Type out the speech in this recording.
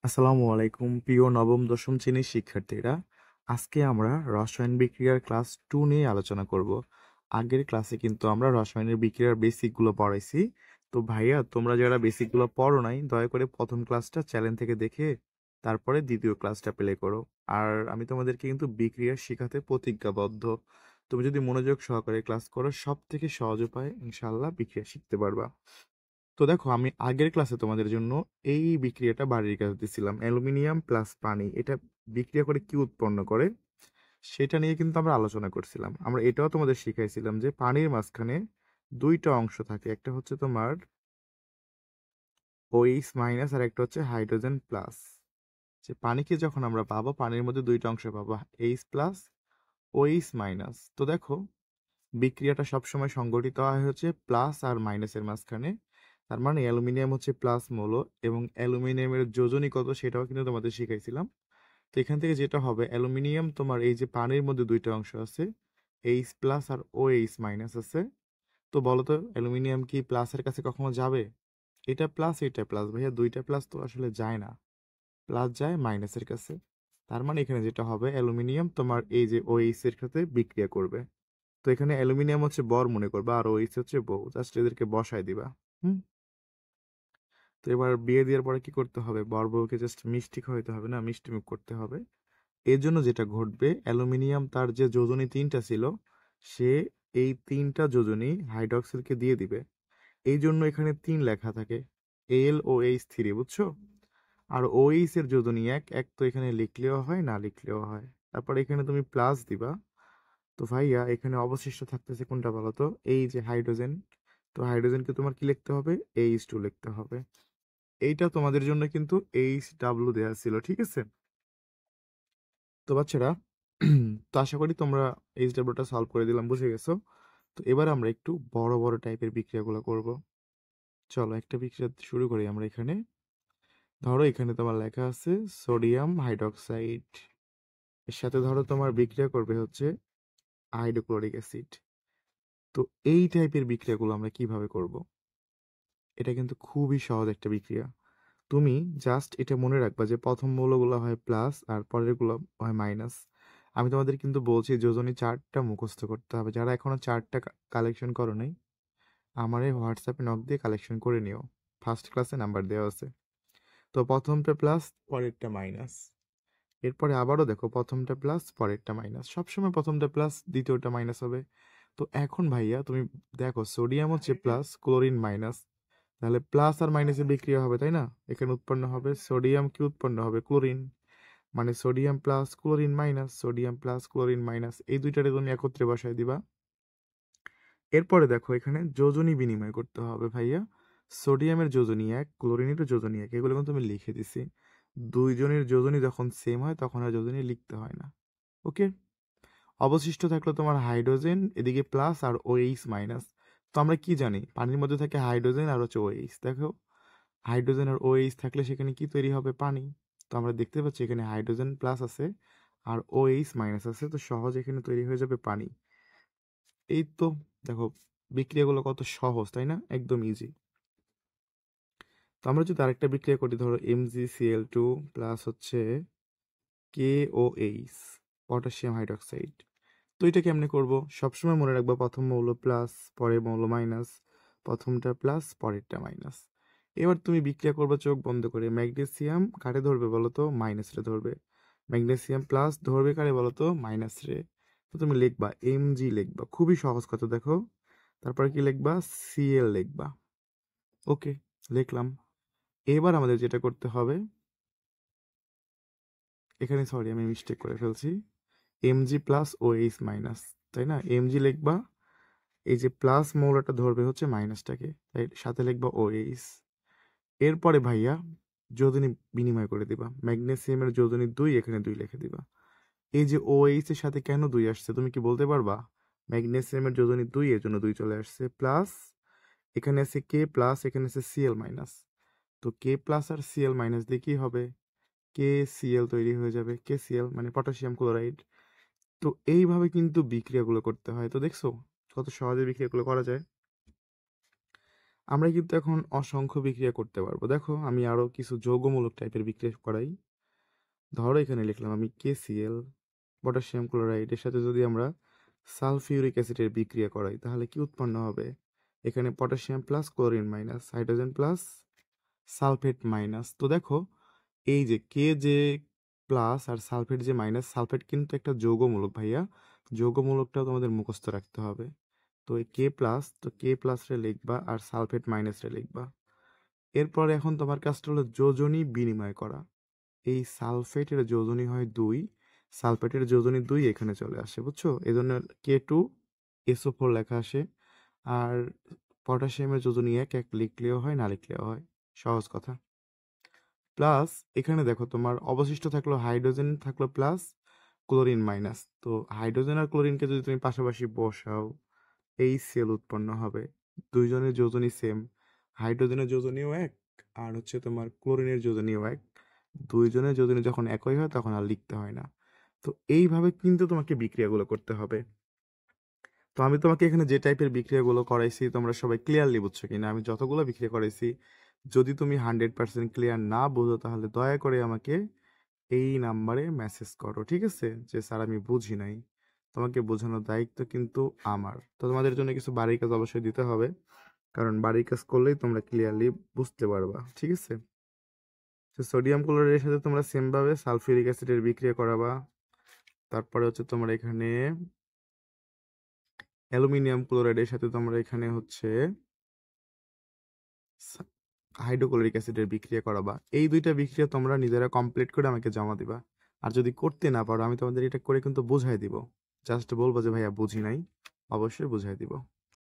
আসসালামু আলাইকুম প্রিয় নবম দশম শ্রেণীর শিক্ষার্থীরা। আজকে আমরা রসায়ন বিক্রিয়ার ক্লাস 2 নিয়ে আলোচনা করব। আগের ক্লাসে কিন্তু আমরা রসায়নের বিক্রিয়ার বেসিকগুলো পড়াইছি। তো ভাইয়া, তোমরা যারা বেসিকগুলো পড়ো নাই, দয়া করে প্রথম ক্লাসটা চ্যানেল থেকে দেখে তারপরে দ্বিতীয় ক্লাসটা প্লে করো। আর আমি তোমাদেরকে কিন্তু বিক্রিয়া শেখাতে প্রতিজ্ঞাবদ্ধ। তুমি যদি মনোযোগ সহকারে ক্লাস করো, সব থেকে সহজ উপায়ে ইনশাআল্লাহ বিক্রিয়া শিখতে পারবা। তো দেখো, আমি আগের ক্লাসে তোমাদের জন্য এই বিক্রিয়াটা বাড়ির কাজ দিছিলাম, অ্যালুমিনিয়াম প্লাস পানি এটা বিক্রিয়া করে কি উৎপন্ন করে সেটা নিয়ে কিন্তু আমরা আলোচনা করছিলাম। আমরা এটাও তোমাদের শিখাইছিলাম যে পানির মাঝখানে দুইটা অংশ থাকে, একটা হচ্ছে তোমার ওএইচ মাইনাস আর একটা হচ্ছে হাইড্রোজেন প্লাস। যে পানিকে যখন আমরা পাবো, পানির মধ্যে দুইটা অংশ পাবো, এইচ প্লাস ওএইচ মাইনাস। তো দেখো, বিক্রিয়াটা সবসময় সংঘটিত হয় হচ্ছে প্লাস আর মাইনাসের মাঝখানে। তার মানে অ্যালুমিনিয়াম হচ্ছে প্লাস মৌল, এবং অ্যালুমিনিয়ামের যোজনী কত সেটাও কিন্তু তোমাদের শিখাইছিলাম। তো এখান থেকে যেটা হবে, অ্যালুমিনিয়াম তোমার এই যে পানির মধ্যে দুইটা অংশ আছে, এইচ প্লাস আর ও এইচ মাইনাস আছে। তো বলো তো, অ্যালুমিনিয়াম কি প্লাসের কাছে কখনো যাবে? এটা প্লাস এটা প্লাস, ভাইয়া দুইটা প্লাস তো আসলে যায় না, প্লাস যায় মাইনাসের কাছে। তার মানে এখানে যেটা হবে, অ্যালুমিনিয়াম তোমার এই যে ও এইচ এর সাথে বিক্রিয়া করবে। তো এখানে অ্যালুমিনিয়াম হচ্ছে বর মনে করবা, আর ওইস হচ্ছে বউ, জাস্ট এদেরকে বসায় দিবা। হুম। তো এবার বিয়ে দেওয়ার পরে কি করতে হবে, বর বউকে জাস্ট মিষ্টি খাওয়াইতে হবে, না মিষ্টি মুখ করতে হবে। এর জন্য যেটা ঘটবে, অ্যালুমিনিয়াম তার যে যোজনী তিনটা ছিল, সে এই তিনটা যোজনী হাইড্রক্সিলকে দিয়ে দিবে। এই জন্য এখানে 3 লেখা থাকে, LOH3, বুঝছো? আর ওএইচ এর যোজনী এক এক, তো এখানে লিখলেও হয় না লিখলেও হয়। তারপর এখানে তুমি প্লাস দিবা। তো ভাইয়া, এখানে অবশিষ্ট থাকতেছে কোনটা বলো তো, এই যে হাইড্রোজেন। তো হাইড্রোজেনকে তোমার কি লিখতে হবে, H2 লিখতে হবে। এইটা তোমাদের জন্য কিন্তু HW দেওয়া ছিল, ঠিক আছে? তো বাচ্চারা, তো আশা করি তোমরা HWটা সলভ করে দিলাম, বুঝে গেছো। তো এবার আমরা একটু বড় বড় টাইপের বিক্রিয়াগুলো করব। চলো একটা বিক্রিয়া শুরু করি আমরা। এখানে ধরো, এখানে তোমার লেখা আছে সোডিয়াম হাইড্রক্সাইড, এর সাথে ধরো তোমার বিক্রিয়া করবে হচ্ছে হাইড্রোক্লোরিক অ্যাসিড। তো এই টাইপের বিক্রিয়াগুলো আমরা কিভাবে করব? এটা কিন্তু খুবই সহজ একটা বিক্রিয়া। তুমি জাস্ট এটা মনে রাখবা যে প্রথম মৌলগুলো হয় প্লাস আর পরেরগুলো হয় মাইনাস। আমি তোমাদের কিন্তু বলছি যোজনী চার্টটা মুখস্থ করতে হবে। যারা এখনো চার্টটা কালেকশন করো নাই, আমার এই হোয়াটসঅ্যাপে নক দিয়ে কালেকশন করে নিও। ফার্স্ট ক্লাসে নাম্বার দেওয়া আছে। তো প্রথমটা প্লাস, পরেরটা মাইনাস। এরপরে আবারও দেখো, প্রথমটা প্লাস পরেরটা মাইনাস। সবসময় প্রথমটা প্লাস দ্বিতীয়টা মাইনাস হবে। তো এখন ভাইয়া তুমি দেখো, সোডিয়াম হচ্ছে প্লাস, ক্লোরিন মাইনাস, তাহলে প্লাস আর মাইনাসে বিক্রিয়া হবে, তাই না? এখানে উৎপন্ন হবে সোডিয়াম, কি উৎপন্ন হবে, ক্লোরিন। মানে sodium plus chlorine minus, sodium plus chlorine minus, এই দুইটারে তুমি একত্রে বসায় দিবা। এরপরে দেখো, এখানে যোজনী বিনিময় করতে হবে ভাইয়া। সোডিয়ামের যোজনী এক, ক্লোরিনেরও যোজনী এক, এগুলো কিন্তু আমি লিখে দিছি। দুইজনের যোজনী যখন সেম হয় তখন আর যোজনী লিখতে হয় না। ওকে। অবশিষ্ট থাকলো তোমার হাইড্রোজেন, এদিকে প্লাস আর ওএইচ মাইনাস। তো আমরা কি জানি, পানির মধ্যে থাকে হাইড্রোজেন আর হচ্ছে ওএইচ। দেখো, হাইড্রোজেন আর ওএইচ থাকলে সেখানে কি তৈরি হবে, পানি। তো আমরা দেখতে পাচ্ছি এখানে হাইড্রোজেন প্লাস আছে আর ওএইচ মাইনাস আছে, তো সহজ এখানে তৈরি হয়ে যাবে পানি। এই তো, দেখো বিক্রিয়াগুলো কত সহজ, তাই না? একদম ইজি। তো আমরা যদি আরেকটা বিক্রিয়া করি, ধরো MgCl2 প্লাস হচ্ছে KOH, পটাশিয়াম হাইড্রক্সাইড। তো এটা কেমনে করব? সবসময় মনে রাখবা, প্রথম মৌল প্লাস, পরের মৌল মাইনাস, প্রথমটা প্লাস পরেরটা মাইনাস। এবার তুমি বিক্রিয়া করবে চোখ বন্ধ করে। ম্যাগনেসিয়াম কারে ধরবে বলো তো, মাইনাস রে ধরবে। ম্যাগনেসিয়াম প্লাস ধরবে কারে বলো তো, মাইনাস রে। তো তুমি লিখবা Mg, লিখবা, খুবই সহজ কথা, দেখো। তারপরে কি লিখবা, Cl লিখবা। ওকে, লিখলাম। এবার আমাদের যেটা করতে হবে, এখানে সরি আমি মিস্টেক করে ফেলছি, Mg প্লাস OH মাইনাস, তাই না? Mg লিখবা, এই যে প্লাস মৌলটা ধরবে হচ্ছে মাইনাসটাকে, তাই সাথে লিখবা OH। এরপরে ভাইয়া যোজনী বিনিময় করে দিবা। ম্যাগনেসিয়ামের যোজনী 2, এখানে 2 লিখে দিবা। এই যে OH এর সাথে কেন 2 আসছে তুমি কি বলতে পারবা? ম্যাগনেসিয়ামের যোজনী 2, এর জন্য 2 চলে আসছে। প্লাস এখানে আছে K প্লাস, এখানে আছে Cl মাইনাস। তো K প্লাস আর Cl মাইনাস দিয়ে কি হবে, KCl তৈরি হয়ে যাবে। KCl মানে পটাশিয়াম ক্লোরাইড। তো এইভাবে কিন্তু বিক্রিয়াগুলো করতে হয়। তো দেখছো কত সহজে বিক্রিয়াগুলো করা যায়। আমরা কিন্তু এখন অসংখ্য বিক্রিয়া করতে পারবো। দেখো আমি আরো কিছু যৌগমূলক টাইপের বিক্রিয়া করাই। ধরো এখানে লিখলাম আমি KCl, পটাশিয়াম ক্লোরাইড, এর সাথে যদি আমরা সালফিউরিক অ্যাসিডের বিক্রিয়া করাই তাহলে কি উৎপন্ন হবে? এখানে potassium plus chlorine minus hydrogen plus sulphate minus. তো দেখো এই যে কে যে প্লাস আর সালফেট যে মাইনাস, সালফেট কিন্তু একটা যৌগমূলক ভাইয়া, যৌগমূলকটাও তোমাদের মুখস্থ রাখতে হবে। তো এই কে প্লাস, তো কে প্লাস রে লিখবা আর সালফেট মাইনাস রে লিখবা। এরপরে এখন তোমার কাজটা হলো যোজনী বিনিময় করা। এই সালফেটের যোজনী হয় 2, সালফেটের যোজনী 2 এখানে চলে আসে, বুঝছো? এই জন্য K2SO4 লেখা আসে। আর পটাশিয়ামের যোজনী 1, 1 লিখলেও হয় না লিখলেও হয়, সহজ কথা। প্লাস এখানে দেখো তোমার অবশিষ্ট থাকলো হাইড্রোজেন থাকলো প্লাস ক্লোরিন মাইনাস। তো হাইড্রোজেন আর ক্লোরিনকে যদি তুমি পাশাপাশি বসাও এই সেল উৎপন্ন হবে। দুইজনের যোজনী সেম, হাইড্রোজেনের যোজনীও এক আর হচ্ছে তোমার ক্লোরিনের যোজনীও এক। দুইজনের যোজনী যখন একই হয় তখন আর লিখতে হয় না। তো এইভাবে কিন্তু তোমাকে বিক্রিয়াগুলো করতে হবে। তো আমি তোমাকে এখানে যে টাইপের বিক্রিয়াগুলো করাইছি তোমরা সবাই ক্লিয়ারলি বুঝছো কিনা, আমি যতগুলো বিক্রিয়া করাইছি, যদি তুমি 100% ক্লিয়ার না বুঝো তাহলে দয়া করে আমাকে এই নাম্বারে মেসেজ করো, ঠিক আছে? যে স্যার আমি বুঝি নাই। তোমাকে বোঝানোর দায়িত্ব কিন্তু আমার। তো তোমাদের জন্য কিছু বাড়ির কাজ অবশ্যই দিতে হবে, কারণ বাড়ির কাজ করলেই তোমরা ক্লিয়ারলি বুঝতে পারবা, ঠিক আছে? তো সোডিয়াম ক্লোরাইডের সাথে তোমরা সেম ভাবে সালফিউরিক অ্যাসিডের বিক্রিয়া করাবা। তারপরে হচ্ছে তোমরা এখানে অ্যালুমিনিয়াম ক্লোরাইডের সাথে তোমরা এখানে হচ্ছে হাইড্রোক্লোরিক অ্যাসিডের বিক্রিয়া করাবা। এই দুইটা বিক্রিয়া তোমরা নিজেরা কমপ্লিট করে আমাকে জমা দিবা। আর যদি করতে না পারো আমি তোমাদের এটা করে কিন্তু বুঝাই দিব, জাস্ট বলবো যে ভাইয়া বুঝি নাই, অবশ্যই বুঝাই দিব।